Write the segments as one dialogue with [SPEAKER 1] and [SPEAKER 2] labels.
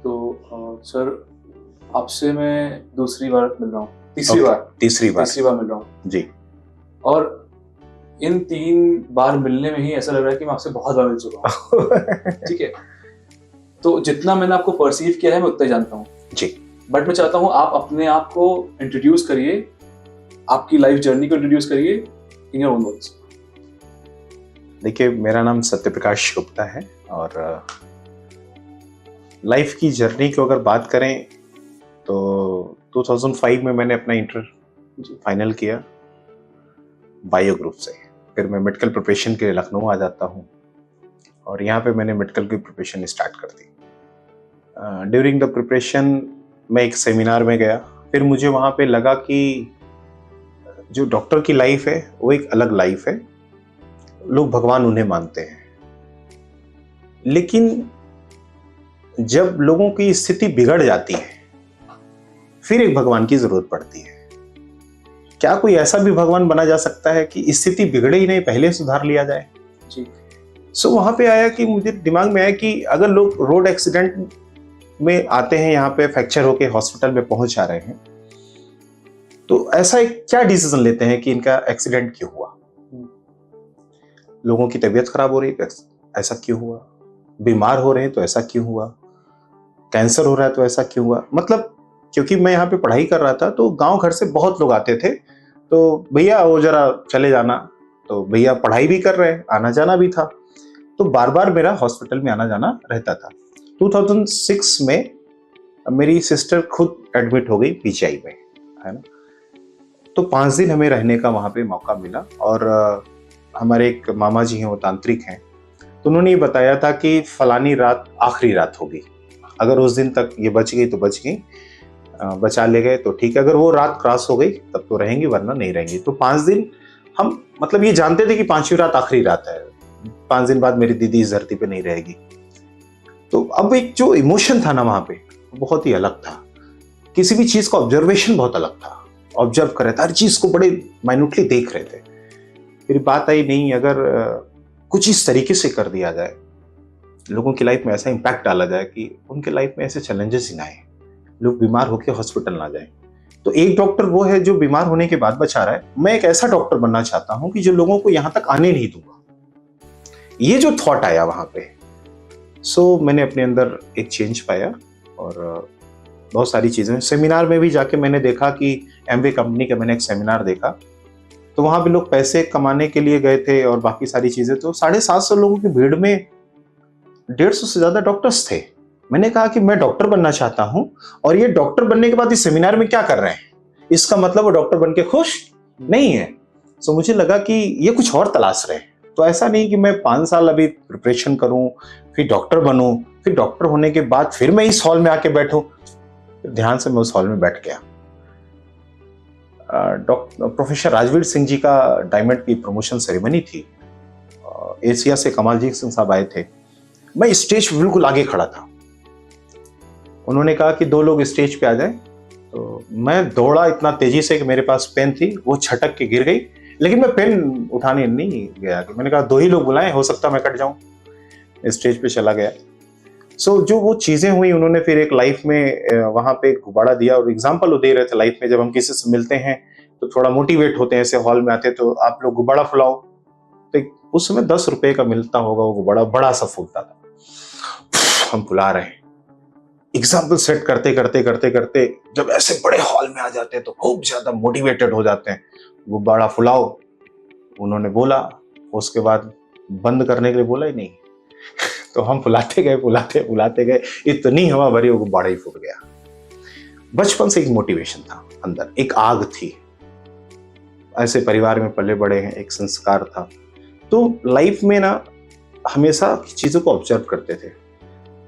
[SPEAKER 1] Sir आपसे मैं दूसरी बार मिल रहा हूँ, तीसरी बार मिल रहा हूँ
[SPEAKER 2] जी।
[SPEAKER 1] और इन 3 बार मिलने में ही ऐसा लग रहा है कि मैं आपसे बहुत बार मिल चुका हूँ। ठीक है, तो जितना मैंने आपको परसीव किया है मैं उतना ही जानता हूँ
[SPEAKER 2] जी।
[SPEAKER 1] बट मैं चाहता हूँ आप अपने आप को इंट्रोड्यूस करिए, आपकी लाइफ जर्नी को इंट्रोड्यूस करिए इन योर ओन वर्ड्स।
[SPEAKER 2] देखिए, मेरा नाम सत्यप्रकाश गुप्ता है और लाइफ की जर्नी को अगर बात करें तो 2005 में मैंने अपना इंटर फाइनल किया बायो ग्रुप से। फिर मैं मेडिकल प्रिपरेशन के लिए लखनऊ आ जाता हूँ और यहाँ पे मैंने मेडिकल की प्रिपरेशन स्टार्ट कर दी। ड्यूरिंग द प्रिपरेशन मैं एक सेमिनार में गया। फिर मुझे वहाँ पे लगा कि जो डॉक्टर की लाइफ है वो एक अलग लाइफ है, लोग भगवान उन्हें मानते हैं, लेकिन जब लोगों की स्थिति बिगड़ जाती है फिर एक भगवान की जरूरत पड़ती है। क्या कोई ऐसा भी भगवान बना जा सकता है कि स्थिति बिगड़े ही नहीं, पहले सुधार लिया जाए?
[SPEAKER 1] जी।
[SPEAKER 2] सो वहां पे आया कि मुझे दिमाग में आया कि अगर लोग रोड एक्सीडेंट में आते हैं, यहाँ पे फ्रैक्चर होके हॉस्पिटल में पहुंच आ रहे हैं, तो ऐसा एक क्या डिसीजन लेते हैं कि इनका एक्सीडेंट क्यों हुआ? लोगों की तबीयत खराब हो रही है, ऐसा क्यों हुआ? बीमार हो रहे हैं तो ऐसा क्यों हुआ? कैंसर हो रहा है तो ऐसा क्यों हुआ? मतलब क्योंकि मैं यहाँ पे पढ़ाई कर रहा था तो गांव घर से बहुत लोग आते थे, तो भैया वो जरा चले जाना, तो भैया पढ़ाई भी कर रहे हैं, आना जाना भी था, तो बार बार मेरा हॉस्पिटल में आना जाना रहता था। 2006 में मेरी सिस्टर खुद एडमिट हो गई पीजीआई में, है ना। तो 5 दिन हमें रहने का वहाँ पे मौका मिला और हमारे एक मामा जी हैं, वो तांत्रिक हैं, तो उन्होंने ये बताया था कि फलानी रात आखिरी रात होगी, अगर उस दिन तक ये बच गई तो बच गई, बचा ले गए तो ठीक है, अगर वो रात क्रॉस हो गई तब तो रहेंगी वरना नहीं रहेंगी। तो 5 दिन हम मतलब ये जानते थे कि 5वीं रात आखिरी रात है, 5 दिन बाद मेरी दीदी इस धरती पे नहीं रहेगी। तो अब एक जो इमोशन था ना वहां पे बहुत ही अलग था, किसी भी चीज का ऑब्जर्वेशन बहुत अलग था, ऑब्जर्व कर रहे थे, हर चीज को बड़े माइन्यूटली देख रहे थे। फिर बात आई नहीं, अगर कुछ इस तरीके से कर दिया जाए, लोगों की लाइफ में ऐसा इंपैक्ट डाला जाए कि उनके लाइफ में ऐसे चैलेंजेस ही ना आए, लोग बीमार होकर हॉस्पिटल ना जाए। तो एक डॉक्टर वो है जो बीमार होने के बाद बचा रहा है, मैं एक ऐसा डॉक्टर बनना चाहता हूं कि जो लोगों को यहां तक आने नहीं दूंगा। ये जो थॉट आया वहां पे, सो मैंने अपने अंदर एक चेंज पाया और बहुत सारी चीजें सेमिनार में भी जाके मैंने देखा कि एमवे कंपनी का मैंने एक सेमिनार देखा, तो वहां भी लोग पैसे कमाने के लिए गए थे और बाकी सारी चीजें, तो 750 लोगों की भीड़ में 150 से ज्यादा डॉक्टर्स थे। मैंने कहा कि मैं डॉक्टर बनना चाहता हूं और ये डॉक्टर बनने के बाद इस सेमिनार में क्या कर रहे हैं, इसका मतलब वो डॉक्टर बन के खुश नहीं है। सो मुझे लगा कि ये कुछ और तलाश रहे हैं। तो ऐसा नहीं कि मैं 5 साल अभी प्रिपरेशन करूं फिर डॉक्टर बनूं, फिर डॉक्टर होने के बाद फिर मैं इस हॉल में आके बैठूं। ध्यान से मैं उस हॉल में बैठ गया। प्रोफेसर राजवीर सिंह जी का डायमंड की प्रमोशन सेरेमनी थी, एशिया से कमालजीत सिंह साहब आए थे, मैं स्टेज पे बिल्कुल आगे खड़ा था। उन्होंने कहा कि 2 लोग स्टेज पे आ जाए, तो मैं दौड़ा इतना तेजी से कि मेरे पास पेन थी, वो छटक के गिर गई, लेकिन मैं पेन उठाने नहीं गया। मैंने कहा 2 ही लोग बुलाएं, हो सकता मैं कट जाऊं, स्टेज पे चला गया। सो जो वो चीजें हुई, उन्होंने फिर एक लाइफ में वहां पे गुब्बारा दिया और एग्जाम्पल वो दे रहे थे लाइफ में, जब हम किसी से मिलते हैं तो थोड़ा मोटिवेट होते हैं, ऐसे हॉल में आते तो आप लोग गुब्बारा फुलाओ, तो उस समय 10 रुपए का मिलता होगा वो गुब्बारा, बड़ा सा फूलता था, हम फुला रहे हैं। एग्जाम्पल सेट करते करते करते करते जब ऐसे बड़े हॉल में आ जाते हैं तो खूब ज्यादा मोटिवेटेड हो जाते हैं, गुब्बारा फुलाओ उन्होंने बोला, उसके बाद बंद करने के लिए बोला ही नहीं। तो हम फुलाते गए, इतनी हवा भरी वो गुब्बारा ही फूट गया। बचपन से एक मोटिवेशन था अंदर, एक आग थी, ऐसे परिवार में पले बड़े हैं, एक संस्कार था। तो लाइफ में ना हमेशा चीजों को ऑब्जर्व करते थे।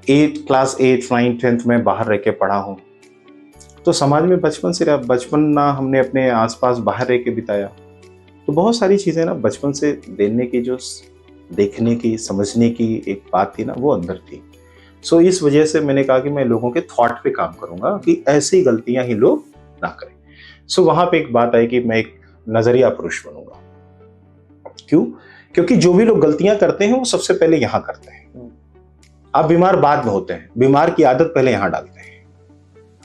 [SPEAKER 2] क्लास 8, 9, 10th में बाहर रह के पढ़ा हूँ, तो समाज में बचपन ना हमने अपने आसपास बाहर रह के बिताया, तो बहुत सारी चीजें ना बचपन से देने की, जो देखने की, समझने की एक बात थी ना, वो अंदर थी। सो इस वजह से मैंने कहा कि मैं लोगों के थॉट पे काम करूंगा कि ऐसी गलतियां ही लोग ना करें। सो वहां पे एक बात आई कि मैं एक नजरिया पुरुष बनूंगा। क्यों? क्योंकि जो भी लोग गलतियां करते हैं वो सबसे पहले यहां करते हैं, आप बीमार बाद में होते हैं, बीमार की आदत पहले यहाँ डालते हैं।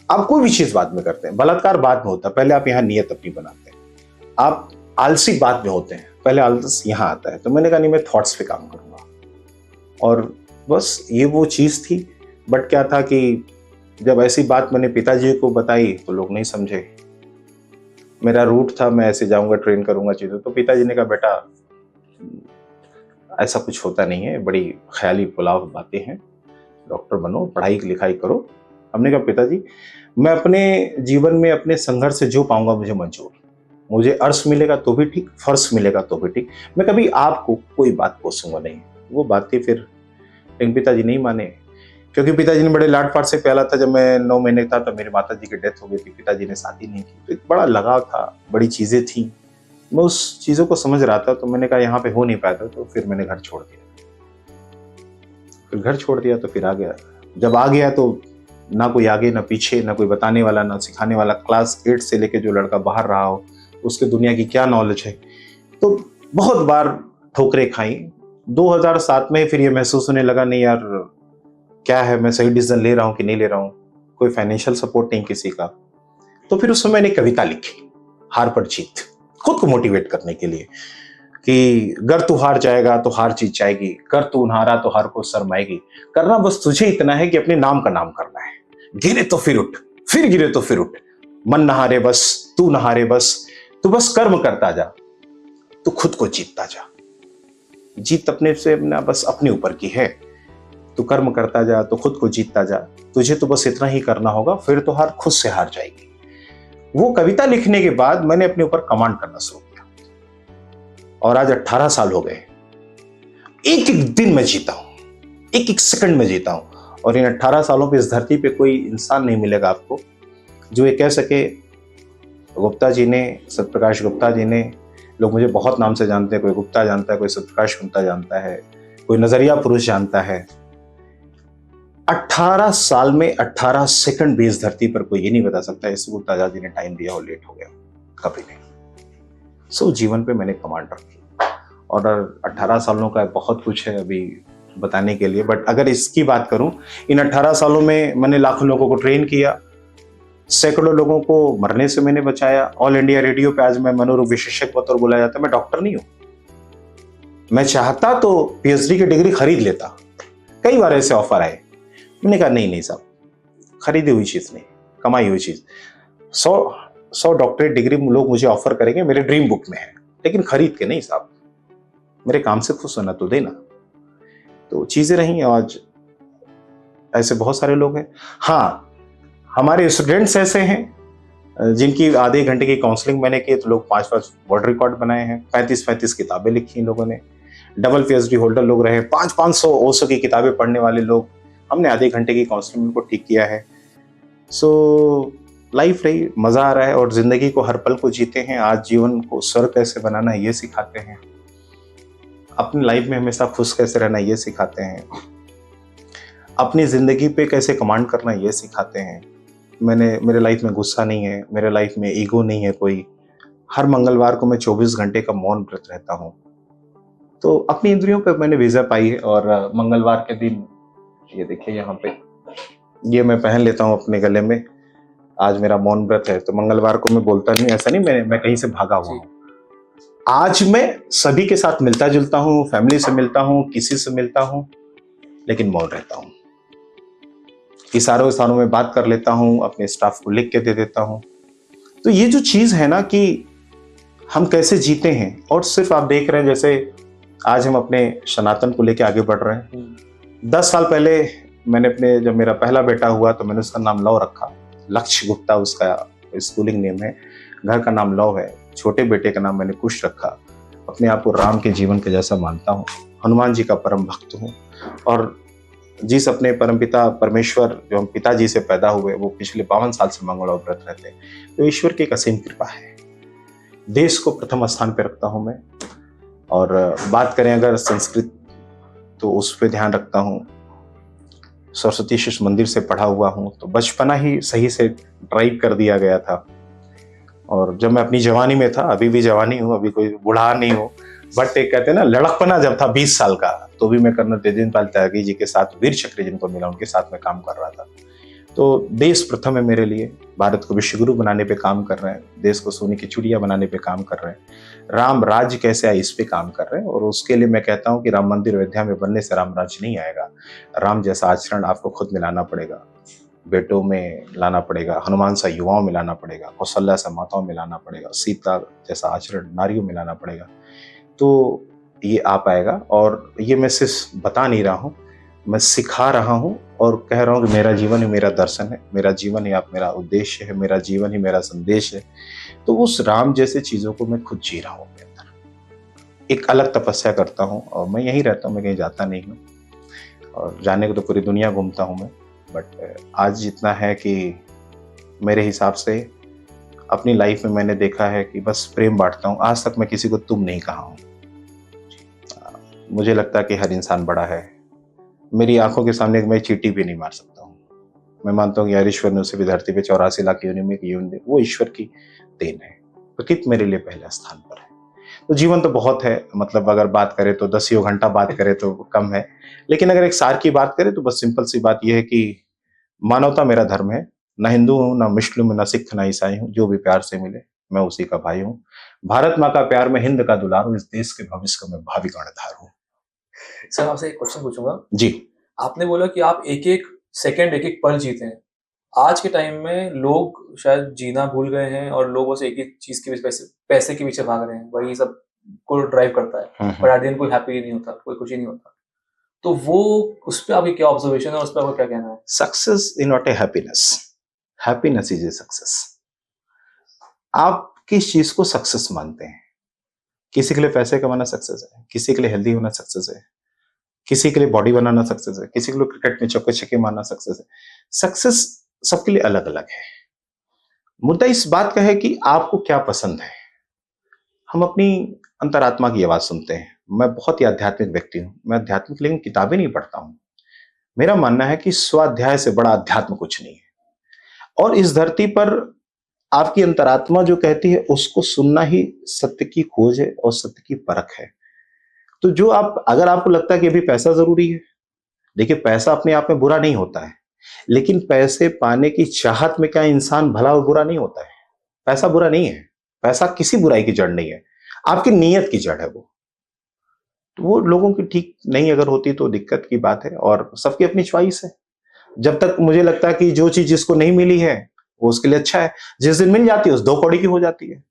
[SPEAKER 2] आप कोई भी चीज बाद में करते हैं, बलात्कार बाद में होता है, पहले आप यहाँ नियत अपनी बनाते हैं। आप आलसी बाद में होते हैं, पहले आलस यहाँ आता है। तो मैंने कहा नहीं, मैं थॉट्स पे काम करूंगा, और बस ये वो चीज थी। बट क्या था कि जब ऐसी बात मैंने पिताजी को बताई तो लोग नहीं समझे। मेरा रूट था, मैं ऐसे जाऊंगा, ट्रेन करूंगा चीजें, तो पिताजी ने कहा बेटा ऐसा कुछ होता नहीं है, बड़ी ख्याली पुलाव बातें हैं, डॉक्टर बनो, पढ़ाई लिखाई करो। हमने कहा पिताजी मैं अपने जीवन में अपने संघर्ष से जो पाऊंगा मुझे मंजूर, मुझे अर्श मिलेगा तो भी ठीक, फर्श मिलेगा तो भी ठीक, मैं कभी आपको कोई बात पूछूंगा नहीं। वो बातें फिर लेकिन पिताजी नहीं माने, क्योंकि पिताजी ने बड़े लाड पाट से प्याला था। जब मैं 9 महीने था तो मेरी माता जी की डेथ हो गई थी, पिताजी ने शादी नहीं की, तो एक बड़ा लगाव था, बड़ी चीजें थी, मैं उस चीजों को समझ रहा था। तो मैंने कहा यहाँ पे हो नहीं पाया था, तो फिर मैंने घर छोड़ दिया। फिर घर छोड़ दिया तो फिर आ गया। जब आ गया तो ना कोई आगे ना पीछे, ना कोई बताने वाला ना सिखाने वाला। क्लास 8 से लेके जो लड़का बाहर रहा हो उसके दुनिया की क्या नॉलेज है। तो बहुत बार ठोकरें खाई। 2007 में फिर ये महसूस होने लगा नहीं यार क्या है, मैं सही डिसीजन ले रहा हूँ कि नहीं ले रहा हूँ, कोई फाइनेंशियल सपोर्ट नहीं किसी का। तो फिर उस समय मैंने कविता लिखी, हार पर जीत, खुद को मोटिवेट करने के लिए कि गर तू हार जाएगा तो हार जीत जाएगी, कर तू हारा तो हार को शर्माएगी, करना बस तुझे इतना है कि अपने नाम का नाम करना है। गिरे तो फिर उठ, फिर गिरे तो फिर उठ, मन न हारे बस, तू न हारे बस, तू बस कर्म करता जा, तू खुद को जीतता जा। जीत अपने से ना बस अपने ऊपर की है। तू कर्म करता जा तो खुद को जीतता जा, तुझे तो बस इतना ही करना होगा, फिर तो हार खुद से हार जाएगी। वो कविता लिखने के बाद मैंने अपने ऊपर कमांड करना शुरू किया, और आज 18 साल हो गए। एक एक दिन में जीता हूं, एक एक सेकंड में जीता हूं। और इन 18 सालों पे इस धरती पे कोई इंसान नहीं मिलेगा आपको जो ये कह सके गुप्ता जी ने, सत्यप्रकाश गुप्ता जी ने, लोग मुझे बहुत नाम से जानते हैं, कोई गुप्ता जानता है, कोई सत्यप्रकाश गुप्ता जानता है, कोई नजरिया पुरुष जानता है। 18 साल में 18 सेकंड भी इस धरती पर कोई ये नहीं बता सकता इस गुप्ता जी ने टाइम दिया और लेट हो गया, कभी नहीं। सो जीवन पे मैंने कमांड रखी, और 18 सालों का बहुत कुछ है अभी बताने के लिए। बट अगर इसकी बात करूं, इन 18 सालों में मैंने लाखों लोगों को ट्रेन किया, सैकड़ों लोगों को मरने से मैंने बचाया। ऑल इंडिया रेडियो पे आज मैं मनोरोग विशेषज्ञ बतौर बुलाया जाता है। मैं डॉक्टर नहीं हूं, मैं चाहता तो पीएचडी की डिग्री खरीद लेता, कई बार ऐसे ऑफर आए। मैंने कहा नहीं साहब, खरीदी हुई चीज नहीं, कमाई हुई चीज। 100 डॉक्टरेट डिग्री लोग मुझे ऑफर करेंगे, मेरे ड्रीम बुक में है, लेकिन खरीद के नहीं साहब, मेरे काम से खुश होना तो देना। तो चीजें रही। आज ऐसे बहुत सारे लोग हैं। हाँ, हमारे स्टूडेंट्स ऐसे हैं जिनकी आधे घंटे की काउंसलिंग मैंने की तो लोग 5 वर्ल्ड रिकॉर्ड बनाए हैं, 35 किताबें लिखी इन लोगों ने, डबल पीएचडी होल्डर लोग रहे, 500 ओशो की किताबें पढ़ने वाले लोग, हमने आधे घंटे की काउंसलिंग उनको ठीक किया है। सो लाइफ रही, मजा आ रहा है, और जिंदगी को हर पल को जीते हैं। आज जीवन को स्वर्ग कैसे बनाना है ये सिखाते हैं, अपनी लाइफ में हमेशा खुश कैसे रहना ये सिखाते हैं, अपनी जिंदगी पे कैसे कमांड करना ये सिखाते हैं। मेरे लाइफ में गुस्सा नहीं है, मेरे लाइफ में ईगो नहीं है कोई। हर मंगलवार को मैं 24 घंटे का मौन व्रत रहता हूँ। तो अपनी इंद्रियों पे मैंने विजय पाई है, और मंगलवार के दिन ये देखिए यहाँ पे ये मैं पहन लेता हूँ अपने गले में। आज मेरा मौन व्रत है, तो मंगलवार को मैं बोलता नहीं, ऐसा नहीं मैं कहीं से भागा हुआ हूँ। आज मैं सभी के साथ मिलता जुलता हूँ, फैमिली से मिलता हूँ, किसी से मिलता हूँ, लेकिन मौन रहता हूँ। इशारों में बात कर लेता हूँ, अपने स्टाफ को लिख के दे देता हूँ। तो ये जो चीज है ना कि हम कैसे जीते हैं, और सिर्फ आप देख रहे हैं जैसे आज हम अपने सनातन को लेके आगे बढ़ रहे हैं। 10 साल पहले मैंने जब मेरा पहला बेटा हुआ तो मैंने उसका नाम लव रखा, लक्ष्य गुप्ता उसका स्कूलिंग नेम है, घर का नाम लव है। छोटे बेटे का नाम मैंने कुश रखा। अपने आप को राम के जीवन के जैसा मानता हूँ, हनुमान जी का परम भक्त हूँ, और जिस अपने परमपिता परमेश्वर जो हम पिताजी से पैदा हुए वो पिछले 52 साल से मंगल और व्रत रहते हैं। तो ईश्वर की एक असीम कृपा है। देश को प्रथम स्थान पे रखता हूँ मैं, और बात करें अगर संस्कृत तो उस पर ध्यान रखता हूँ। सरस्वती शिशु मंदिर से पढ़ा हुआ हूँ, तो बचपना ही सही से ड्राइव कर दिया गया था। और जब मैं अपनी जवानी में था, अभी भी जवानी हूँ, अभी कोई बूढ़ा नहीं हूँ, बट एक कहते हैं ना, लड़कपना जब था 20 साल का, तो भी मैं कर्नल तेजेंद्र त्यागी जी के साथ, वीर चक्र जिनको मिला उनके साथ में काम कर रहा था। तो देश प्रथम है मेरे लिए, भारत को विश्वगुरु बनाने पे काम कर रहे हैं, देश को सोने की चिड़िया बनाने पे काम कर रहे हैं, राम राज्य कैसे आए इस पे काम कर रहे हैं। और उसके लिए मैं कहता हूँ कि राम मंदिर अयोध्या में बनने से राम राज्य नहीं आएगा, राम जैसा आचरण आपको खुद में लाना पड़ेगा, बेटों में लाना पड़ेगा, हनुमान सा युवाओं में लाना पड़ेगा, कौशल्या सा माताओं में लाना पड़ेगा, सीता जैसा आचरण नारियों में लाना पड़ेगा, तो ये आ पाएगा। और ये मैं सिर्फ बता नहीं रहा हूँ, मैं सिखा रहा हूँ और कह रहा हूँ कि मेरा जीवन ही मेरा दर्शन है, मेरा जीवन ही आप मेरा उद्देश्य है, मेरा जीवन ही मेरा संदेश है। तो उस राम जैसे चीज़ों को मैं खुद जी रहा हूँ अपने अंदर, एक अलग तपस्या करता हूँ। और मैं यहीं रहता हूँ, मैं कहीं जाता नहीं हूँ, और जाने को तो पूरी दुनिया घूमता हूँ मैं। बट आज इतना है कि मेरे हिसाब से अपनी लाइफ में मैंने देखा है कि बस प्रेम बांटता हूँ। आज तक मैं किसी को तुम नहीं कहा हूँ। मुझे लगता है कि हर इंसान बड़ा है। मेरी आंखों के सामने मैं चींटी भी नहीं मार सकता हूँ। मैं मानता हूँ कि यार ईश्वर ने उसे भी धरती पे 84 लाख योनि में जीवन दे, वो ईश्वर की देन है। प्रकृति मेरे लिए पहले स्थान पर है। तो जीवन तो बहुत है, मतलब अगर बात करें तो 10 घंटा बात करें तो कम है, लेकिन अगर एक सार की बात करें तो बस सिंपल सी बात यह है कि मानवता मेरा धर्म है। ना हिंदू हूँ, ना मुस्लिम, ना सिख, ना ईसाई हूँ, जो भी प्यार से मिले मैं उसी का भाई हूँ। भारत माँ का प्यार में हिंद का दुलार हूँ, इस देश के भविष्य का मैं भावी कर्णधार हूँ।
[SPEAKER 1] सर आपसे एक क्वेश्चन पूछूंगा
[SPEAKER 2] जी।
[SPEAKER 1] आपने बोला कि आप एक एक सेकंड, एक एक पल जीते हैं। आज के टाइम में लोग शायद जीना भूल गए हैं और लोग बस एक ही चीज के पीछे, पैसे के पीछे भाग रहे हैं, वही सब को ड्राइव करता है। पर एट द एंड कोई हैप्पी नहीं होता, कोई खुशी नहीं होता। तो वो उस पर आपकी क्या ऑब्जर्वेशन है, उस पर आपका क्या कहना है?
[SPEAKER 2] Success is not a happiness, happiness is a success. आप किस चीज को सक्सेस मानते हैं? किसी के लिए पैसे कमाना सक्सेस है, किसी के लिए हेल्दी होना सक्सेस है, किसी के लिए बॉडी बनाना सक्सेस है, किसी के लिए क्रिकेट में चौके छक्के मारना सक्सेस है। सक्सेस सबके लिए अलग अलग है। मुद्दा इस बात का है कि आपको क्या पसंद है। हम अपनी अंतरात्मा की आवाज सुनते हैं। मैं बहुत ही आध्यात्मिक व्यक्ति हूं, मैं आध्यात्मिक लेकिन किताबें नहीं पढ़ता हूं। मेरा मानना है कि स्वाध्याय से बड़ा अध्यात्म कुछ नहीं है। और इस धरती पर आपकी अंतरात्मा जो कहती है उसको सुनना ही सत्य की खोज है और सत्य की परख है। तो जो आप, अगर आपको लगता है कि अभी पैसा जरूरी है, देखिए पैसा अपने आप में बुरा नहीं होता है, लेकिन पैसे पाने की चाहत में क्या इंसान भला और बुरा नहीं होता है? पैसा बुरा नहीं है, पैसा किसी बुराई की जड़ नहीं है, आपकी नीयत की जड़ है वो। तो वो लोगों की ठीक नहीं अगर होती तो दिक्कत की बात है, और सबकी अपनी च्वाइस है। जब तक मुझे लगता है कि जो चीज जिसको नहीं मिली है वो उसके लिए अच्छा है, जिस दिन मिल जाती है उस 2 कौड़ी की हो जाती है।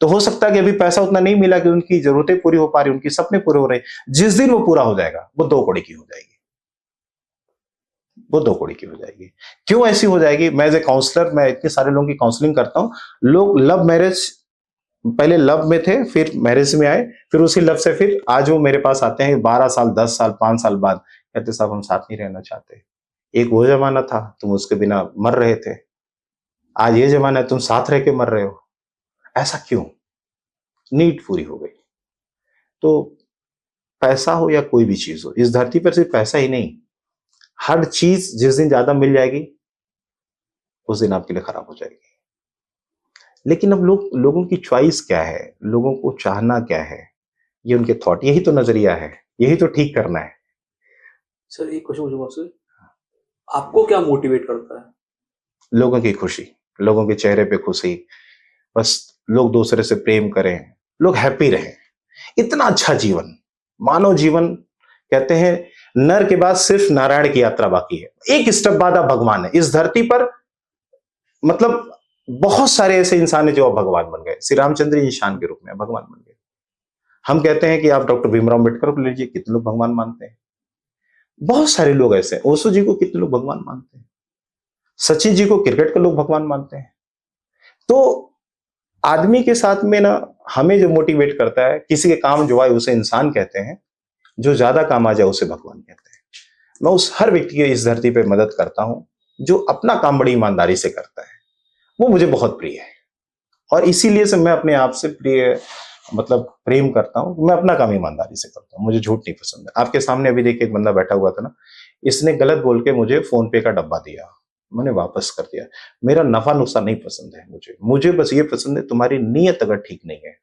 [SPEAKER 2] तो हो सकता है कि अभी पैसा उतना नहीं मिला कि उनकी जरूरतें पूरी हो पा रही, उनके सपने पूरे हो रहे, जिस दिन वो पूरा हो जाएगा वो 2 कौड़ी की हो जाएगी, वो 2 कौड़ी की हो जाएगी। क्यों ऐसी हो जाएगी? मैं एज ए काउंसलर, मैं इतने सारे लोगों की काउंसलिंग करता हूँ। लोग लव मैरिज, पहले लव में थे, फिर मैरिज में आए, फिर उसी लव से फिर आज वो मेरे पास आते हैं 12 साल, 10 साल, 5 साल बाद, कहते साहब हम साथ नहीं रहना चाहते। एक वो जमाना था तुम उसके बिना मर रहे थे, आज ये जमाना है तुम साथ रह के मर रहे हो। ऐसा क्यों? नीड पूरी हो गई। तो पैसा हो या कोई भी चीज हो, इस धरती पर सिर्फ पैसा ही नहीं, हर चीज जिस दिन ज्यादा मिल जाएगी उस दिन आपके लिए खराब हो जाएगी। लेकिन अब लोगों की चॉइस क्या है, लोगों को चाहना क्या है, ये उनके थॉट, यही तो नजरिया है, यही तो ठीक करना है।
[SPEAKER 1] सर एक क्वेश्चन पूछूंगा आपसे, आपको क्या मोटिवेट करता है?
[SPEAKER 2] लोगों की खुशी, लोगों के चेहरे पे खुशी, बस लोग दूसरे से प्रेम करें, लोग हैप्पी रहें। इतना अच्छा जीवन, मानव जीवन, कहते हैं नर के बाद सिर्फ नारायण की यात्रा बाकी है, एक स्टेप बाद आप भगवान है इस धरती पर। मतलब बहुत सारे ऐसे इंसान है जो अब भगवान बन गए। श्री रामचंद्र जी इंसान के रूप में भगवान बन गए। हम कहते हैं कि आप डॉक्टर भीमराव अम्बेडकर को लीजिए, कितने लोग भगवान मानते हैं। बहुत सारे लोग ऐसे हैं, ओशो जी को कितने लोग भगवान मानते हैं, सचिन जी को क्रिकेट के लोग भगवान मानते हैं। तो आदमी के साथ में ना, हमें जो मोटिवेट करता है, किसी के काम जो आए उसे इंसान कहते हैं, जो ज्यादा काम आ जाए उसे भगवान कहते हैं। मैं उस हर व्यक्ति की इस धरती पे मदद करता हूं जो अपना काम बड़ी ईमानदारी से करता है, वो मुझे बहुत प्रिय है। और इसीलिए से मैं अपने आप से प्रिय, मतलब प्रेम करता हूं। मैं अपना काम ईमानदारी से करता हूं, मुझे झूठ नहीं पसंद है। आपके सामने अभी देखिए एक बंदा बैठा हुआ था ना, इसने गलत बोल के मुझे फोन पे का डब्बा दिया, मैंने वापस कर दिया। मेरा नफा नुकसान नहीं पसंद है, मुझे बस ये पसंद है तुम्हारी नीयत अगर ठीक नहीं है,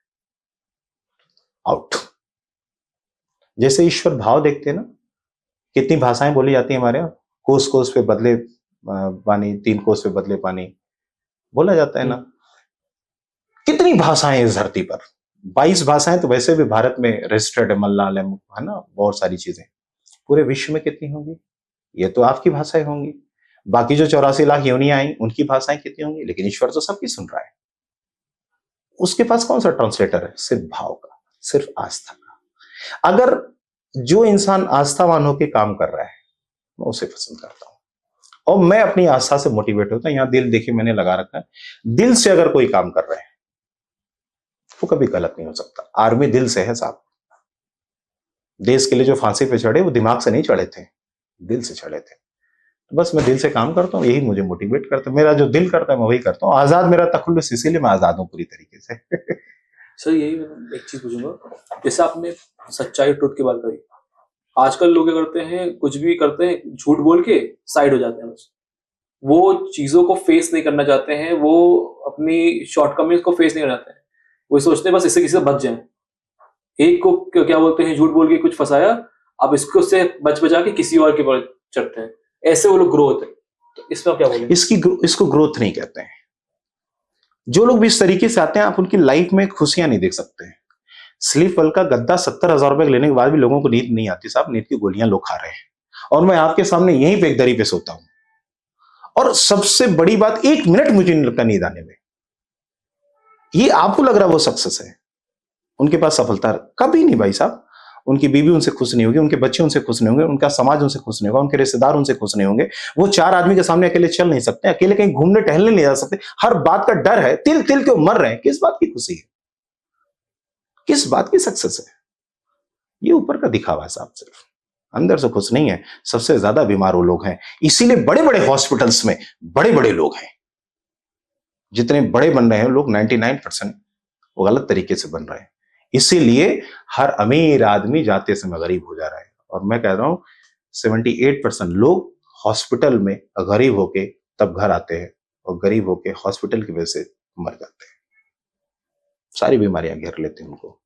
[SPEAKER 2] आउट। जैसे ईश्वर भाव देखते हैं ना, कितनी भाषाएं बोली जाती हैं हमारे यहाँ, कोस कोस पे बदले पानी, 3 कोस पे बदले पानी, बोला जाता है ना। कितनी भाषाएं हैं इस धरती पर, 22 भाषाएं तो वैसे भी भारत में रजिस्टर्ड है, मलयालम है ना, बहुत सारी चीजें। पूरे विश्व में कितनी होंगी? ये तो आपकी भाषाएं होंगी। बाकी जो 84 लाख योनियां आई उनकी भाषाएं कितनी होंगी? लेकिन ईश्वर तो सबकी सुन रहा है। उसके पास कौन सा ट्रांसलेटर है? सिर्फ भाव का, सिर्फ आस्था का। अगर जो इंसान आस्थावान होकर काम कर रहा है, मैं उसे पसंद करता हूं और मैं अपनी आस्था से मोटिवेट होता हूं। यहां दिल देखिए मैंने लगा रखा है, दिल से अगर कोई काम कर रहा है वो कभी गलत नहीं हो सकता। आर्मी दिल से है साहब। देश के लिए जो फांसी पे चढ़े वो दिमाग से नहीं चढ़े थे, दिल से चढ़े थे। तो बस मैं दिल से काम करता हूँ, यही मुझे मोटिवेट करता है। मेरा जो दिल करता है मैं वही करता हूँ। आजाद मेरा तखल्लुस, इसीलिए मैं आजाद हूँ पूरी तरीके से।
[SPEAKER 1] सर यही मैं एक चीज पूछूंगा, जैसे आपने सच्चाई ट्रुथ की बात करी, आजकल लोग क्या करते हैं, कुछ भी करते हैं, झूठ बोल के साइड हो जाते हैं। बस वो चीजों को फेस नहीं करना चाहते हैं, वो अपनी शॉर्टकमिंग्स को फेस नहीं करना चाहते हैं। वो सोचते हैं बस इससे किसी से बच जाएं। एक को क्या बोलते हैं, झूठ बोल के कुछ फंसाया, अब इसको उससे बचा के किसी और के ऊपर चढ़ते हैं। ऐसे वो लोग ग्रो होते हैं। तो इसमें क्या बोलेंगे?
[SPEAKER 2] इसको ग्रोथ नहीं कहते हैं। जो लोग भी इस तरीके से आते हैं, आप उनकी लाइफ में खुशियां नहीं देख सकते हैं। स्लीप वेल का गद्दा 70,000 रुपए लेने के बाद भी लोगों को नींद नहीं आती साहब। नींद की गोलियां लोग खा रहे हैं और मैं आपके सामने यहीं पे एक दरी पे सोता हूं और सबसे बड़ी बात, 1 मिनट मुझे नहीं लगता नींद आने में। ये आपको लग रहा है वो सक्सेस है, उनके पास सफलता कभी नहीं भाई साहब। उनकी बीवी उनसे खुश नहीं होगी, उनके बच्चे उनसे खुश नहीं होंगे, उनका समाज उनसे खुश नहीं होगा, उनके रिश्तेदार उनसे खुश नहीं होंगे। वो 4 आदमी के सामने अकेले चल नहीं सकते, अकेले कहीं घूमने टहलने नहीं जा सकते। हर बात का डर है, तिल तिल क्यों मर रहे हैं। किस बात की खुशी है, किस बात की सक्सेस है? ये ऊपर का दिखावा है साहब, सिर्फ अंदर से खुश नहीं है। सबसे ज्यादा बीमार वो लोग हैं, इसीलिए बड़े बड़े हॉस्पिटल्स में बड़े बड़े लोग हैं। जितने बड़े बन रहे हैं लोग, 99% वो गलत तरीके से बन रहे हैं। इसीलिए हर अमीर आदमी जाते समय गरीब हो जा रहा है। और मैं कह रहा हूं 78% लोग हॉस्पिटल में गरीब होके तब घर आते हैं और गरीब होके हॉस्पिटल की वजह से मर जाते हैं। सारी बीमारियां घेर लेती हैं उनको।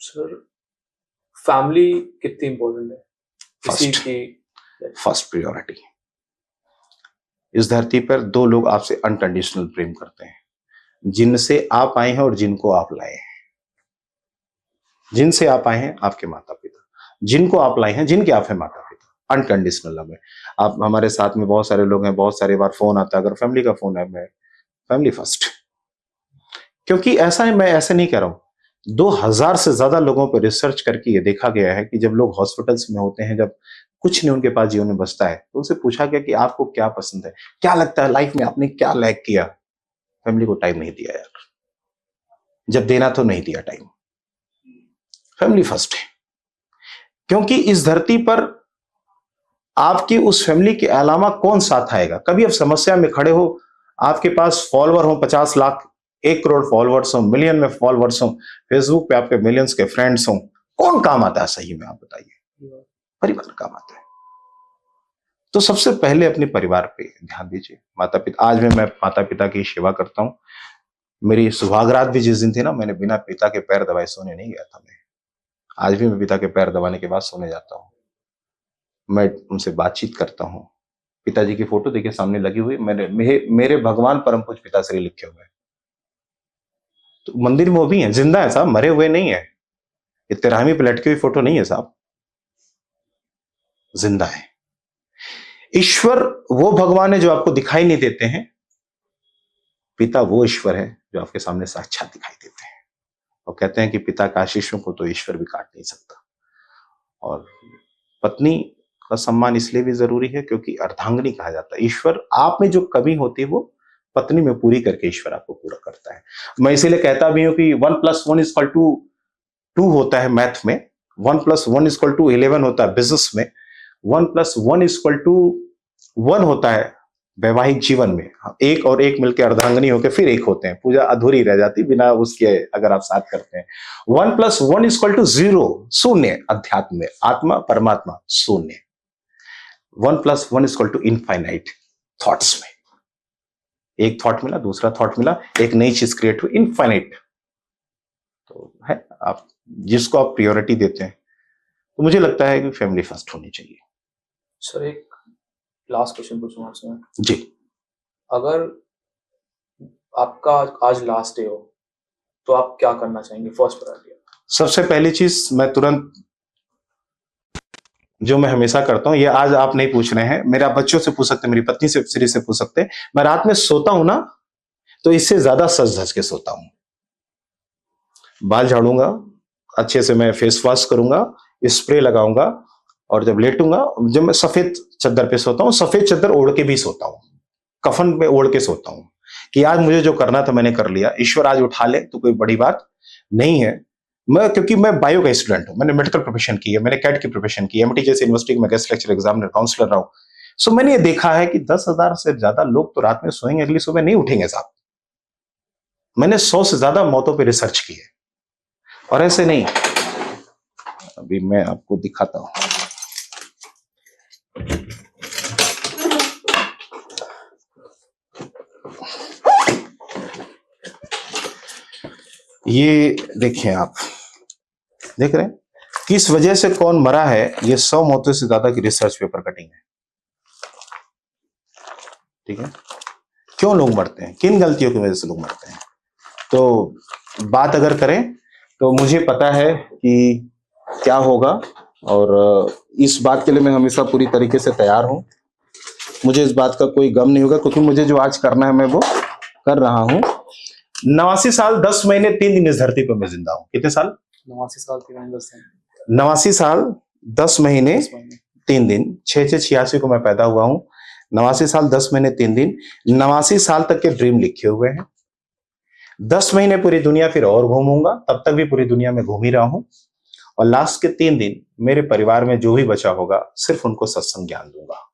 [SPEAKER 1] सर फैमिली कितनी इंपॉर्टेंट है?
[SPEAKER 2] First priority. इस धरती पर 2 लोग आपसे अनकंडीशनल प्रेम करते हैं, जिनसे आप आए हैं और जिनको आप लाए हैं। जिनसे आप आए हैं आपके माता पिता, जिनको आप लाए हैं जिनके आप हैं माता पिता, अनकंडीशनल लव है। आप हमारे साथ में बहुत सारे लोग हैं, बहुत सारे बार फोन आता है, अगर फैमिली का फोन है, मैं फैमिली फर्स्ट। क्योंकि ऐसा है, मैं ऐसे नहीं कह रहा हूं, 2000 से ज्यादा लोगों पर रिसर्च करके ये देखा गया है कि जब लोग हॉस्पिटल्स में होते हैं, जब कुछ नहीं उनके पास जीवन में बचता है, तो उनसे पूछा गया कि आपको क्या पसंद है, क्या लगता है लाइफ में आपने क्या लैक किया? फैमिली को टाइम नहीं दिया यार, जब देना तो नहीं दिया टाइम। फैमिली फर्स्ट है, क्योंकि इस धरती पर आपकी उस फैमिली के अलावा कौन साथ आएगा? कभी आप समस्या में खड़े हो, आपके पास फॉलोअर हो 50 लाख, 1 करोड़ फॉलोअर्स हो, मिलियन में फॉलोअर्स हो, फेसबुक पे आपके मिलियंस के फ्रेंड्स हो, कौन काम आता है सही में? आप बताइए। परिवार काम आता है। तो सबसे पहले अपने परिवार पे ध्यान दीजिए। माता पिता, आज मैं माता पिता की सेवा करता हूं। मेरी सुहागरात भी जिस दिन थी ना, मैंने बिना पिता के पैर दबाए सोने नहीं गया था। मैं आज भी मैं पिता के पैर दबाने के बाद सोने जाता हूँ। मैं उनसे बातचीत करता हूँ। पिताजी की फोटो देखिए सामने लगी हुई, मेरे भगवान परम पूज्य पिताश्री लिखे हुए हैं। तो मंदिर में वो भी है, जिंदा है साहब, मरे हुए नहीं है। ये तिरामी पे लटकी हुई फोटो नहीं है साहब, जिंदा है। ईश्वर वो भगवान है जो आपको दिखाई नहीं देते हैं, पिता वो ईश्वर है जो आपके सामने साक्षात दिखाई देते हैं। और कहते हैं कि पिता का आशीषों को तो ईश्वर भी काट नहीं सकता। और पत्नी का सम्मान इसलिए भी जरूरी है क्योंकि अर्धांगिनी कहा जाता है। ईश्वर आप में जो कमी होती है वो पत्नी में पूरी करके ईश्वर आपको पूरा करता है। मैं इसीलिए कहता भी हूं कि 1 + 1 = 2 होता है मैथ में, 1 + 1 = 11 होता है बिजनेस में, 1 + 1 = 1 होता है वैवाहिक जीवन में। एक और एक मिलकर अर्धांगिनी होकर फिर एक होते हैं। पूजा अधूरी रह जाती बिना उसके, अगर आप साथ करते हैं। 1 + 1 = 0, शून्य अध्यात्म में, आत्मा परमात्मा शून्य। 1 + 1 = इनफाइनाइट थॉट्स में। एक थॉट मिला, दूसरा थॉट मिला, एक नई चीज क्रिएट हुई, इनफाइनाइट। तो है, आप जिसको आप प्रायोरिटी देते हैं, तो मुझे लगता है कि फैमिली फर्स्ट होनी चाहिए।
[SPEAKER 1] सर एक लास्ट क्वेश्चन पूछूंगा आपसे मैं।
[SPEAKER 2] जी।
[SPEAKER 1] अगर आपका आज लास्ट डे हो तो आप क्या करना चाहेंगे? First priority.
[SPEAKER 2] सबसे पहली चीज मैं तुरंत, जो मैं हमेशा करता हूं, ये आज आप नहीं पूछ रहे हैं, मेरे आप बच्चों से पूछ सकते हैं, मेरी पत्नी से, श्री से पूछ सकते हैं, मैं रात में सोता हूं ना तो इससे ज्यादा सज धज के सोता हूं। बाल झाड़ूंगा, अच्छे से मैं फेस वॉश करूंगा, स्प्रे लगाऊंगा, और जब लेटूंगा, जब मैं सफेद चादर पे सोता हूं, सफेद चादर ओढ़ के भी सोता हूं, कफन पे ओढ़ के सोता हूं कि आज मुझे जो करना था मैंने कर लिया, ईश्वर आज उठा ले तो कोई बड़ी बात नहीं है। क्योंकि मैं बायो का स्टूडेंट हूं, मैंने मेडिकल प्रोफेशन की है, मैंने कैट की प्रोफेशन की है, एमटी जैसे यूनिवर्सिटी में गेस्ट लेक्चर एग्जामिनर काउंसलर रहा हूं। सो मैंने ये देखा है कि 10,000 से ज्यादा लोग तो रात में सोएंगे, अगली सुबह नहीं उठेंगे साहब। मैंने 100 से ज्यादा मौतों पर रिसर्च की है, और ऐसे नहीं। अभी मैं आपको दिखाता हूं, ये देखें, आप देख रहे हैं किस वजह से कौन मरा है, ये 100 मौतों से ज्यादा की रिसर्च पेपर कटिंग है। ठीक है, क्यों लोग मरते हैं, किन गलतियों की वजह से लोग मरते हैं? तो बात अगर करें तो मुझे पता है कि क्या होगा, और इस बात के लिए मैं हमेशा पूरी तरीके से तैयार हूं। मुझे इस बात का कोई गम नहीं होगा, क्योंकि मुझे जो आज करना है मैं वो कर रहा हूं। 89 साल 10 महीने 3 दिन इस धरती पर मैं जिंदा हूं। कितने साल?
[SPEAKER 1] 89 साल 3 महीने 10 दिन।
[SPEAKER 2] 89 साल 10 महीने 3 दिन, 6/6/86 को मैं पैदा हुआ हूं। 89 साल 10 महीने 3 दिन, 89 साल तक के ड्रीम लिखे हुए हैं। 10 महीने पूरी दुनिया फिर और घूमूंगा, तब तक भी पूरी दुनिया में घूम ही रहा हूं, और लास्ट के 3 दिन मेरे परिवार में जो भी बचा होगा सिर्फ उनको सत्संग ज्ञान दूंगा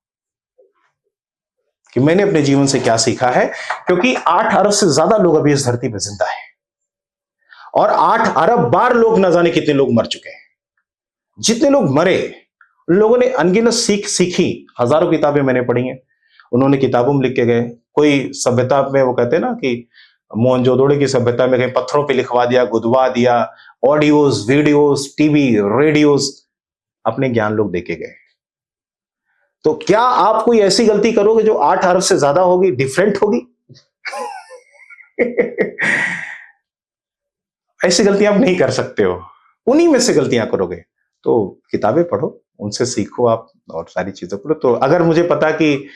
[SPEAKER 2] कि मैंने अपने जीवन से क्या सीखा है। क्योंकि 8 अरब से ज्यादा लोग अभी इस धरती पर जिंदा है, और 8 अरब बार लोग, न जाने कितने लोग मर चुके हैं। जितने लोग मरे, उन लोगों ने अनगिनत सीखी, हजारों किताबें मैंने पढ़ी हैं, उन्होंने किताबों में लिख के गए। कोई सभ्यता में, वो कहते हैं ना कि मोहनजोदड़ो की सभ्यता में कहीं पत्थरों पे लिखवा दिया, गुदवा दिया, ऑडियोज, वीडियोज, टीवी, रेडियोज, अपने ज्ञान लोग देके गए। तो क्या आप कोई ऐसी गलती करोगे जो 8 अरब से ज्यादा होगी, डिफरेंट होगी? ऐसी गलती आप नहीं कर सकते हो, उन्हीं में से गलतियां करोगे। तो किताबें पढ़ो, उनसे सीखो आप, और सारी चीजें करो। तो अगर मुझे पता कि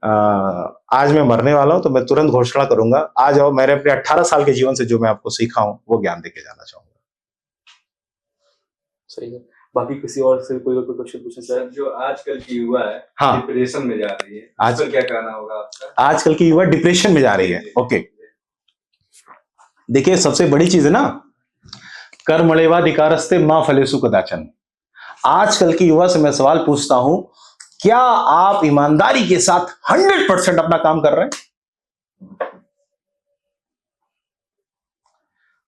[SPEAKER 2] आज मैं मरने वाला हूं, तो मैं तुरंत घोषणा करूंगा, आ जाओ, मैंने अपने 18 साल के जीवन से जो मैं आपको सीखा हूं वो ज्ञान देके जाना चाहूंगा।
[SPEAKER 1] सही है। बाकी किसी और से कोई क्वेश्चन पूछना चाहे?
[SPEAKER 3] जो आजकल की युवा है,
[SPEAKER 2] हाँ,
[SPEAKER 3] डिप्रेशन में जा रही है,
[SPEAKER 2] आज
[SPEAKER 3] क्या कहना होगा आपका?
[SPEAKER 2] आजकल की युवा डिप्रेशन में जा रही है। ओके, देखिए, सबसे बड़ी चीज है ना, कर्मण्येवाधिकारस्ते मां फलेषु कदाचन। आजकल की युवा से मैं सवाल पूछता हूं, क्या आप ईमानदारी के साथ 100% अपना काम कर रहे हैं?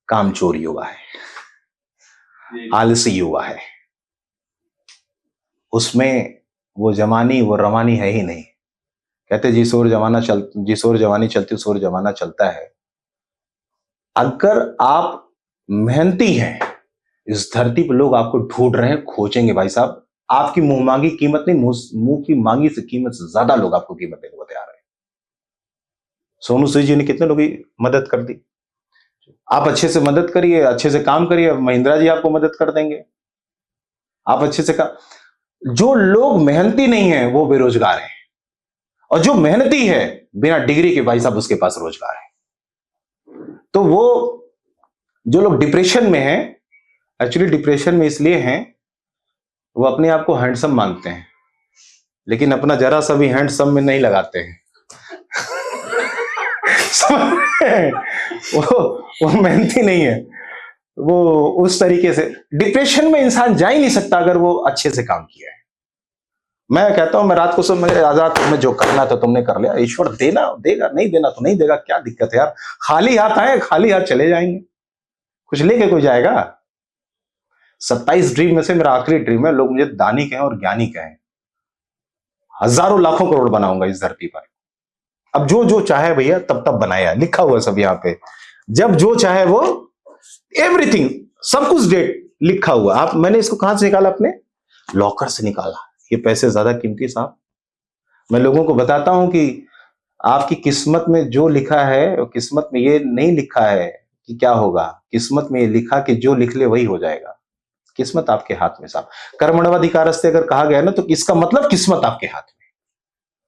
[SPEAKER 2] कामचोर युवा है, आलसी युवा है, उसमें वो जवानी, वो रवानी है ही नहीं। कहते जिस ओर जवानी चलती उस ओर जमाना चलता है। अगर आप मेहनती हैं, इस धरती पर लोग आपको ढूंढ रहे हैं, खोजेंगे भाई साहब। आपकी मुंह मांगी कीमत नहीं, मुंह की मांगी से कीमत से ज्यादा लोग आपको कीमत देने को तैयार है। सोनू सूद जी ने कितने लोगों की मदद कर दी। आप अच्छे से मदद करिए, अच्छे से काम करिए, महिंद्रा जी आपको मदद कर देंगे। आप अच्छे से काम। जो लोग मेहनती नहीं है वो बेरोजगार है, और जो मेहनती है बिना डिग्री के, भाई साहब, उसके पास रोजगार है। तो वो जो लोग डिप्रेशन में हैं, एक्चुअली डिप्रेशन में इसलिए हैं, वो अपने आप को हैंडसम मानते हैं, लेकिन अपना जरा सा भी हैंडसम में नहीं लगाते हैं। वो मेहनती नहीं है, वो उस तरीके से डिप्रेशन में इंसान जा ही नहीं सकता अगर वो अच्छे से काम किया है। मैं कहता हूं, मैं रात को सब आजाद, तुम्हें जो करना था तुमने कर लिया, ईश्वर देना देगा, नहीं देना तो नहीं देगा, क्या दिक्कत है यार। खाली हाथ आए, खाली हाथ चले जाएंगे, कुछ लेके कोई जाएगा? 27 ड्रीम में से मेरा आखिरी ड्रीम है, लोग मुझे दानी कहें और ज्ञानी कहें। हजारों लाखों करोड़ बनाऊंगा इस धरती पर। अब जो जो चाहे भैया तब तब बनाया, लिखा हुआ सब यहाँ पे, जब जो चाहे वो, एवरीथिंग, सब कुछ लिखा हुआ। आप, मैंने इसको कहां से निकाला? अपने लॉकर से निकाला। ये पैसे ज्यादा कीमती साहब। मैं लोगों को बताता हूं कि आपकी किस्मत में जो लिखा है, और किस्मत में ये नहीं लिखा है कि क्या होगा, किस्मत में ये लिखा कि जो लिख ले वही हो जाएगा। किस्मत आपके हाथ में साहब। कर्मण्येवाधिकारस्ते अगर कहा गया ना, तो इसका मतलब किस्मत आपके हाथ में।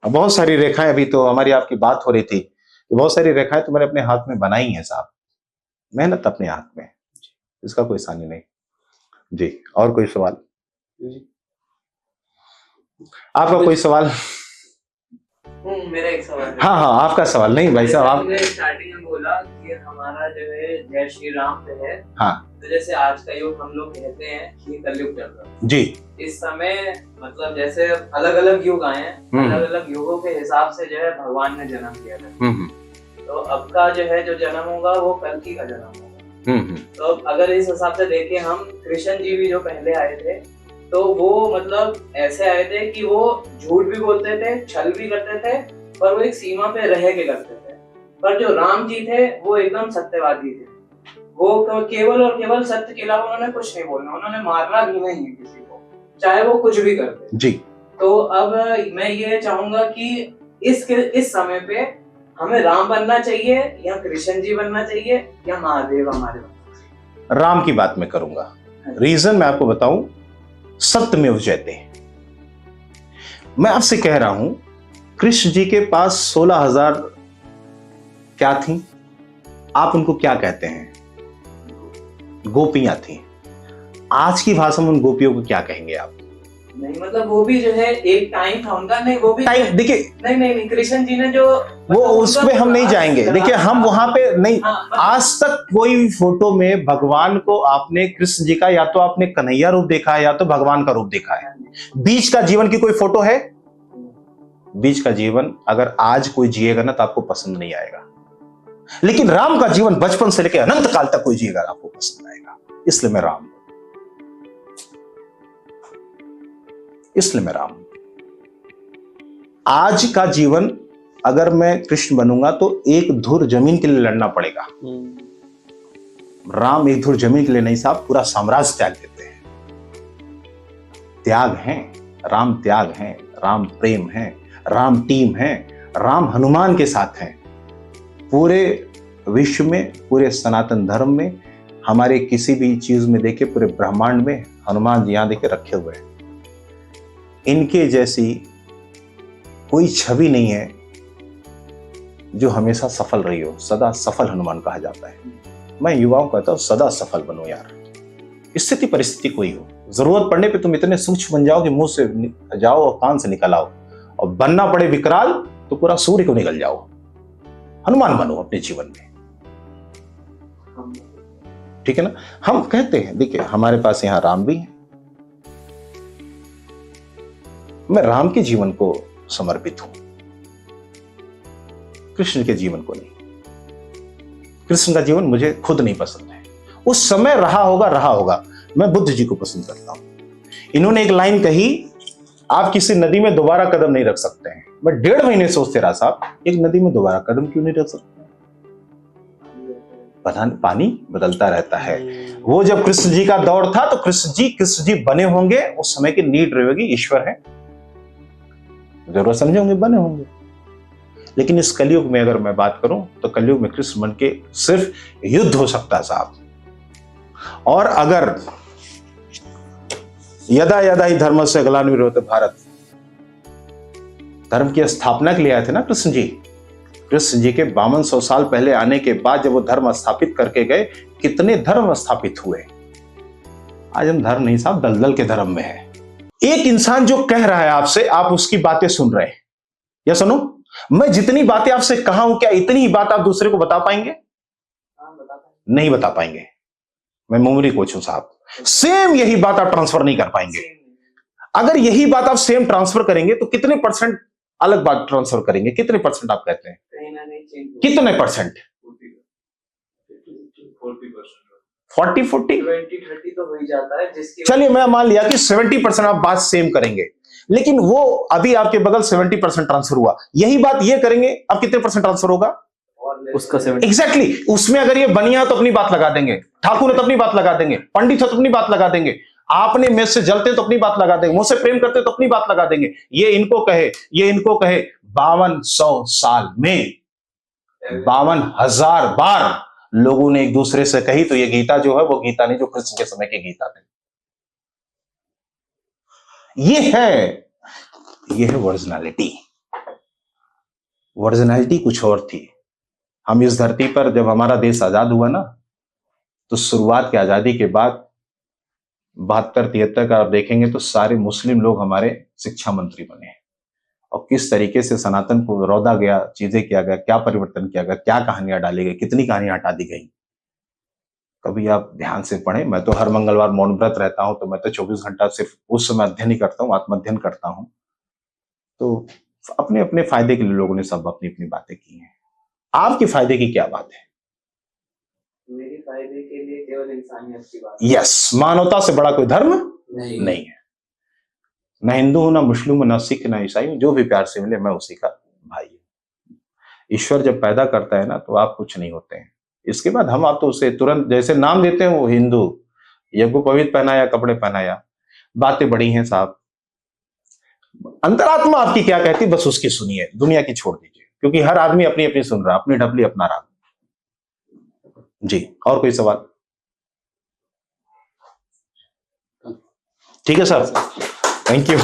[SPEAKER 2] अब बहुत सारी रेखाएं, अभी तो हमारी आपकी बात हो रही थी कि बहुत सारी रेखाएं तो मैंने अपने हाथ में बनाई हैं साहब। मेहनत अपने हाथ में, इसका कोई सानी नहीं जी। और कोई सवाल? आपका कोई सवाल?
[SPEAKER 4] मेरा एक सवाल है।
[SPEAKER 2] हाँ हाँ, आपका सवाल। नहीं भाई साहब, आप
[SPEAKER 4] आपने स्टार्टिंग में बोला कि हमारा जो है जय श्री राम पे है।
[SPEAKER 2] हाँ।
[SPEAKER 4] तो जैसे आज का युग हम लोग कहते हैं कि कलयुग चल रहा है
[SPEAKER 2] जी।
[SPEAKER 4] इस समय, मतलब जैसे अलग अलग युग आए हैं, अलग अलग युगों के हिसाब से जो है भगवान ने जन्म दिया था। तो अब का जो है जो जन्म होगा वो कल्कि का जन्म होगा। तो अगर इस हिसाब से देखें हम, कृष्ण जी भी जो पहले आए थे तो वो मतलब ऐसे आए थे कि वो झूठ भी बोलते थे, छल भी करते थे, पर वो एक सीमा पे रह के करते थे। पर जो राम जी थे वो एकदम सत्यवादी थे। वो केवल और केवल सत्य के अलावा उन्होंने कुछ नहीं बोलना, उन्होंने मारना भी नहीं है किसी को, चाहे वो कुछ भी करते
[SPEAKER 2] जी।
[SPEAKER 4] तो अब मैं ये चाहूंगा कि इस समय पे हमें राम बनना चाहिए या कृष्ण जी बनना चाहिए या महादेव हमारे बनना चाहिए?
[SPEAKER 2] राम की बात मैं करूंगा। रीजन मैं आपको बताऊं, सत्यमेव जयते। मैं आपसे कह रहा हूं, कृष्ण जी के पास 16,000 क्या थी? आप उनको क्या कहते हैं? गोपियां थी। आज की भाषा में उन गोपियों को क्या कहेंगे आप?
[SPEAKER 4] नहीं मतलब वो भी जो है एक टाइम था उनका। नहीं वो भी
[SPEAKER 2] टाइम, देखिए,
[SPEAKER 4] नहीं कृष्ण जी ने जो,
[SPEAKER 2] वो उस पे हम नहीं जाएंगे। देखिए, हम वहां पे नहीं। आज तक कोई फोटो में भगवान को आपने, कृष्ण जी का, या तो आपने कन्हैया रूप देखा है या तो भगवान का रूप देखा है। बीच का जीवन की कोई फोटो है? बीच का जीवन अगर आज कोई जिएगा ना तो आपको पसंद नहीं आएगा, लेकिन राम का जीवन बचपन से लेकर अनंत काल तक कोई जिएगा आपको पसंद आएगा। इसलिए मैं राम, इसलिए मैं राम। आज का जीवन अगर मैं कृष्ण बनूंगा तो एक धुर जमीन के लिए लड़ना पड़ेगा। राम एक धुर जमीन के लिए नहीं साहब, पूरा साम्राज्य त्याग देते हैं। त्याग है, राम त्याग है, राम प्रेम है, राम टीम है, राम हनुमान के साथ हैं। पूरे विश्व में, पूरे सनातन धर्म में, हमारे किसी भी चीज में देखे, पूरे ब्रह्मांड में हनुमान जी यहां देखे रखे हुए हैं। इनके जैसी कोई छवि नहीं है जो हमेशा सफल रही हो। सदा सफल हनुमान कहा जाता है। मैं युवाओं को कहता हूं, सदा सफल बनो यार, स्थिति परिस्थिति कोई हो। जरूरत पड़ने पे तुम इतने सूक्ष्म बन जाओ कि मुंह से जाओ और कान से निकल आओ, और बनना पड़े विकराल तो पूरा सूर्य को निकल जाओ। हनुमान बनो अपने जीवन में, ठीक है ना? हम कहते हैं, देखिए हमारे पास यहां राम भी है। मैं राम के जीवन को समर्पित हूं, कृष्ण के जीवन को नहीं। कृष्ण का जीवन मुझे खुद नहीं पसंद है। उस समय रहा होगा। मैं बुद्ध जी को पसंद करता हूं। इन्होंने एक लाइन कही, आप किसी नदी में दोबारा कदम नहीं रख सकते हैं। मैं 1.5 महीने सोचते रहा साहब, एक नदी में दोबारा कदम क्यों नहीं रख सकते? पता नहीं, पानी बदलता रहता है। वो जब कृष्ण जी का दौर था तो कृष्ण जी बने होंगे, उस समय की नीड रहेगी, ईश्वर है, जरूरत समझे होंगे, बने होंगे। लेकिन इस कलयुग में अगर मैं बात करूं तो कलयुग में कृष्ण बन के सिर्फ युद्ध हो सकता है साहब। और अगर यदा यदा ही धर्म से ग्लानिर्भूत भारत, धर्म की स्थापना के लिए आए थे ना कृष्ण जी। कृष्ण जी के 5200 साल पहले आने के बाद जब वो धर्म स्थापित करके गए, कितने धर्म स्थापित हुए। आज हम धर्म नहीं साहब, दलदल के धर्म में है। एक इंसान जो कह रहा है आपसे, आप उसकी बातें सुन रहे हैं या सुनो? मैं जितनी बातें आपसे कहा हूं, क्या इतनी ही बात आप दूसरे को बता पाएंगे? नहीं बता पाएंगे। मैं मेमोरी कोच हूं साहब, सेम यही बात आप ट्रांसफर नहीं कर पाएंगे। अगर यही बात आप सेम ट्रांसफर करेंगे तो कितने परसेंट अलग बात ट्रांसफर करेंगे? कितने परसेंट आप कहते हैं? कितने परसेंट? 40 40
[SPEAKER 4] 20-30 तो हो ही जाता है। जिसकी
[SPEAKER 2] चलिए मैं मान लिया कि 70% आप बात सेम करेंगे, लेकिन वो अभी आपके बगल 70% ट्रांसफर हुआ। यही बात ये करेंगे, अब कितने परसेंट ट्रांसफर होगा?
[SPEAKER 1] उसका 70
[SPEAKER 2] एग्जैक्टली उसमें अगर ये बनिया तो अपनी बात लगा देंगे, ठाकुर है तो अपनी बात लगा देंगे, पंडित है तो अपनी बात लगा देंगे, आपने मेष से जलते तो अपनी बात लगा देंगे, मुझसे प्रेम करते तो अपनी बात लगा देंगे। ये इनको कहे, ये इनको कहे। 5200 साल में 52,000 बार लोगों ने एक दूसरे से कही, तो ये गीता जो है वो गीता नहीं जो कृष्ण के समय की गीता थी। ये है ओरिजिनलिटी। ओरिजिनलिटी कुछ और थी। हम इस धरती पर जब हमारा देश आजाद हुआ ना, तो शुरुआत की आजादी के बाद 72-73 का आप देखेंगे तो सारे मुस्लिम लोग हमारे शिक्षा मंत्री बने हैं। और किस तरीके से सनातन को रौदा गया, चीजें किया गया, क्या परिवर्तन किया गया, क्या कहानियां डाली गई, कितनी कहानियां हटा दी गई। कभी आप ध्यान से पढ़ें। मैं तो हर मंगलवार मौन व्रत रहता हूं, तो मैं तो 24 घंटा सिर्फ उस समय अध्ययन ही करता हूं, आत्माध्ययन करता हूं। तो अपने अपने फायदे के लिए लोगों ने सब अपनी अपनी बातें की हैं। आपके फायदे की क्या बात है?
[SPEAKER 4] मेरी फायदे के लिए केवल इंसानियत की बात।
[SPEAKER 2] यस, मानवता से बड़ा कोई धर्म नहीं है। ना हिंदू हूं, ना मुस्लिम हूं, ना सिख, ना ईसाई हूं, जो भी प्यार से मिले मैं उसी का भाई हूं। ईश्वर जब पैदा करता है ना, तो आप कुछ नहीं होते हैं। इसके बाद हम आप तो उसे तुरंत जैसे नाम देते हैं, वो हिंदू, यज्ञोपवीत पहनाया, कपड़े पहनाया, बातें बड़ी हैं साहब। अंतरात्मा आपकी क्या कहती, बस उसकी सुनिए, दुनिया की छोड़ दीजिए, क्योंकि हर आदमी अपनी अपनी सुन रहा, अपनी ढपली अपना राग। जी, और कोई सवाल? ठीक है सर, थैंक यू।